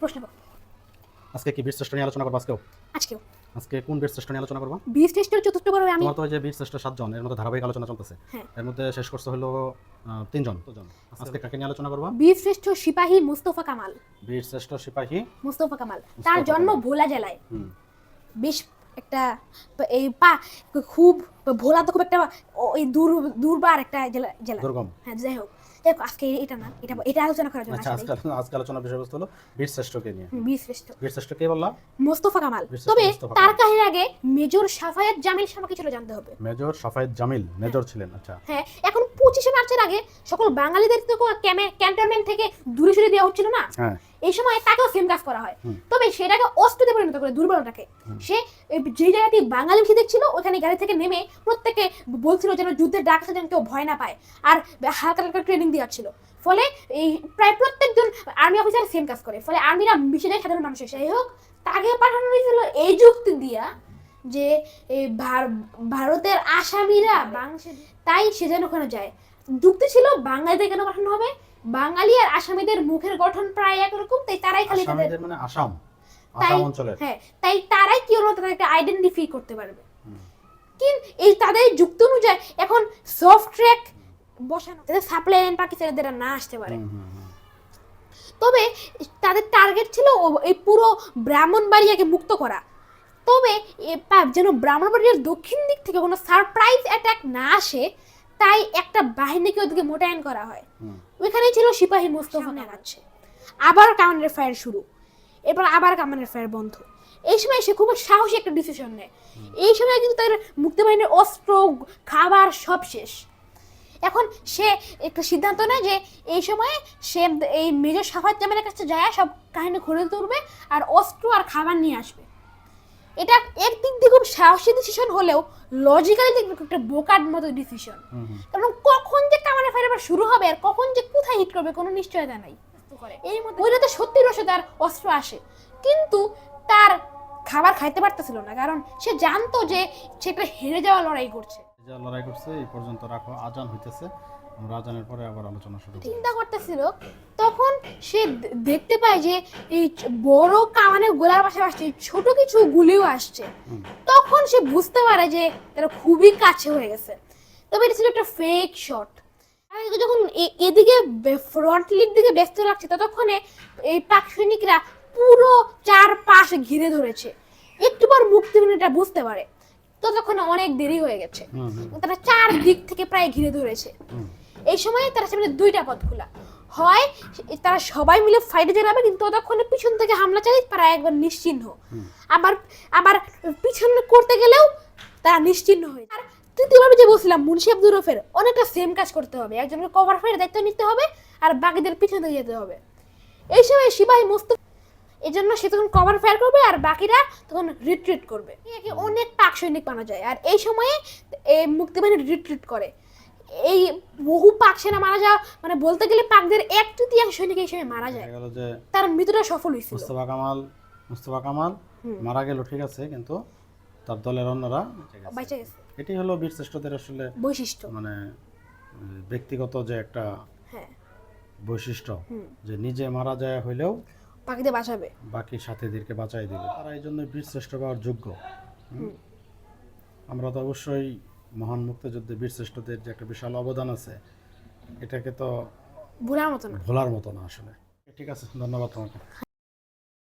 প্রশ্ন করো। আজকে কি বীরশ্রেষ্ঠ নিয়ে আলোচনা করবো? আজকেও আজকে কোন বীরশ্রেষ্ঠ নিয়ে আলোচনা করবো? বীরশ্রেষ্ঠের চতুর্থ পর্বে আমি তোমার তো ওই যে বীরশ্রেষ্ঠ 7 জন, এর মধ্যে ধারাবাহিক আলোচনা চলতেছে। হ্যাঁ। এর মধ্যে শেষ করতে হলো 3 জন। আজকে কাকে নিয়ে আলোচনা করবো? বীরশ্রেষ্ঠ সিপাহী মুস্তফা কামাল। বীরশ্রেষ্ঠ সিপাহী মুস্তফা কামাল, তার জন্ম ভোলা জেলায়। বেশ একটা খুব ভোলা তো খুব একটা ওই দূরবার একটা জেলা। দুর্গম। হ্যাঁ, যাই হোক দেখো আজকে এটা না, এটা আলোচনা করার জন্য আচ্ছা, আজকে আলোচনার বিষয়বস্তু হলো বীরশ্রেষ্ঠকে নিয়ে। বীরশ্রেষ্ঠ বীরশ্রেষ্ঠ কে বললাম? মুস্তফা কামাল। বীরশ্রেষ্ঠ তবে মুস্তফা তার কামাল। কাহিনীর আগে মেজর সাফায়াত জামিল সম্পর্কে কিছু জানতে হবে। মেজর সাফায়েত জামিল মেজর ছিলেন। আচ্ছা, হ্যাঁ, এখন 25শে মার্চের আগে সকল বাঙালিদের তো ক্যান্টনমেন্ট থেকে দূরে সরিয়ে দেওয়া হচ্ছিল না। হ্যাঁ, এই সময় তাকেও সেম কাজ করা হয়, তবে সেটাকে অস্ত্রতে পরিণত করে দুর্বলতাকে। সে যে জায়গাতে বাঙালি বেশি দেখছিল ওখানে গাড়ি থেকে নেমে প্রত্যেককে বলছিল যেন যুদ্ধের ডাক আসলে যেন কেউ ভয় না পায়, আর হালকা হালকা ট্রেনিং দেওয়াচ্ছিল। ফলে এই প্রায় প্রত্যেকজন আর্মি অফিসার সেম কাজ করে, ফলে আর্মিরা মিশে যায় সাধারণ মানুষের। যাই হোক, তাকে পাঠানো হয়েছিল এই যুক্তি দিয়া যে এই ভারতের আসামিরা তাই সে যেন ওখানে যায়। যুক্তি ছিল বাঙালিদের কেন পাঠানো হবে, বাঙালি আর আসামিদের মুখের গঠন প্রায় একরকম, তাই তারাই খালি আসামিদের মানে আসাম অঞ্চলের। হ্যাঁ, তাই তারাই কি হলো তাদেরকে আইডেন্টিফাই করতে পারবে। কিন্তু এই তাদের যুক্তি অনুযায়ী এখন সফট ট্র্যাক বসানো যাতে সাপ্লাই লাইন পাকিস্তানিদের না আসতে পারে। তবে তাদের টার্গেট ছিল এই পুরো ব্রাহ্মণবাড়িয়াকে মুক্ত করা। তবে যেন ব্রাহ্মণবাড়িয়ার দক্ষিণ দিক থেকে কোনো সারপ্রাইজ অ্যাটাক না আসে, তাই একটা বাহিনীকে ওদিকে মোতায়েন করা হয়। ওইখানেই ছিল সিপাহী মুস্তফা কামাল। আবার কামানের ফায়ার শুরু, এরপর আবার কামানের ফায়ার বন্ধ। এই সময় সে খুব সাহসী একটা ডিসিশন নেয়। এই সময় কিন্তু তাদের মুক্তিবাহিনীর অস্ত্র খাবার সব শেষ। এখন সে একটা সিদ্ধান্ত নেয় যে এই সময় সে এই মেজর সাফায়াত জামিলের কাছে যায় সব কাহিনী খুলে তুলবে আর অস্ত্র আর খাবার নিয়ে আসবে। এটা একদিক দিয়ে খুব সাহসী ডিসিশন হলেও লজিক্যালি একটা বোকার মতো ডিসিশন। কারণ কখন যে কামানের ফায়ার আবার শুরু হবে আর কখন যে কোথায় হিট করবে কোনো নিশ্চয়তা নাই। এই মধ্যে ওইটাতে সত্যি রসে তার অস্ত্র আসে, কিন্তু তার খাবার খাইতে পারতেছিল না, কারণ সে জানতো যে সে একটা হেরে যাওয়া লড়াই করছে। এই পর্যন্ত রাখো, আজান হইতেছে, আমরা আজানের পরে আবার আলোচনা শুরু করব। চিন্তা করতেছিল, তখন সে দেখতে পায় যে এই বড় কামানের গোলার পাশাপাশি ছোট কিছু গুলিও আসছে। তখন সে বুঝতে পারে যে তারা খুবই কাছে হয়ে গেছে। তবে এটা ছিল একটা ফেক শট। যখন এদিকে ফ্রন্ট লিড দিকে ব্যস্ত লাগছে, ততক্ষণে এই পাক সৈনিকরা পুরো চারপাশ ঘিরে ধরেছে। একটু পর মুক্তিবাহিনীটা বুঝতে পারে, ততক্ষণে অনেক দেরি হয়ে গেছে। তারা চার দিক থেকে প্রায় ঘিরে ধরেছে। এই সময় তারা সামনে দুইটা পথ খোলা, হয় তারা সবাই মিলে ফাইটে জড়াবে, কিন্তু ততক্ষণে পিছন থেকে হামলা চালিয়ে তারা একবার নিশ্চিহ্ন। আবার পিছনে করতে গেলেও তারা নিশ্চিহ্ন হয়ে। আর তৃতীয়ভাবে যে বলছিলাম মুন্সি আব্দুর রফের অনেকটা সেম কাজ করতে হবে, একজনকে কভার ফায়ারের দায়িত্ব নিতে হবে আর বাকিদের পিছনে যেতে হবে। এই সময় সিপাহী মুস্তফা এই জন্য সে তখন কভার ফায়ার করবে আর বাকিরা তখন রিট্রিট করবে। অনেক পাক সৈনিক পাওয়া যায়, আর এই সময়ে এই মুক্তিবাহিনী রিট্রিট করে। এই বহু পাক সেনা মারা যাওয়া মানে বলতে গেলে পাকদের 1/3 সৈনিক এই সময় মারা যায়। তার মৃত্যুটা সফল হয়েছিল। মুস্তফা কামাল মারা গেল, ঠিক আছে, কিন্তু তার দলের অন্যরা বেঁচে গেছে। এটি হলো বীরশ্রেষ্ঠদের আসলে বৈশিষ্ট্য, মানে ব্যক্তিগত যে একটা বৈশিষ্ট্য, যে নিজে মারা যায় হইলেও বাকিদের বাঁচাবে, বাকি সাথীদেরকে বাঁচাই দিবে। তারা এই জন্য বীরশ্রেষ্ঠ পাওয়ার যোগ্য। আমরা তো অবশ্যই মহান মুক্তিযুদ্ধে বীরশ্রেষ্ঠদের যে একটা বিশাল অবদান আছে, এটাকে তো ভোলার মতো না আসলে। ঠিক আছে, ধন্যবাদ তোমাকে।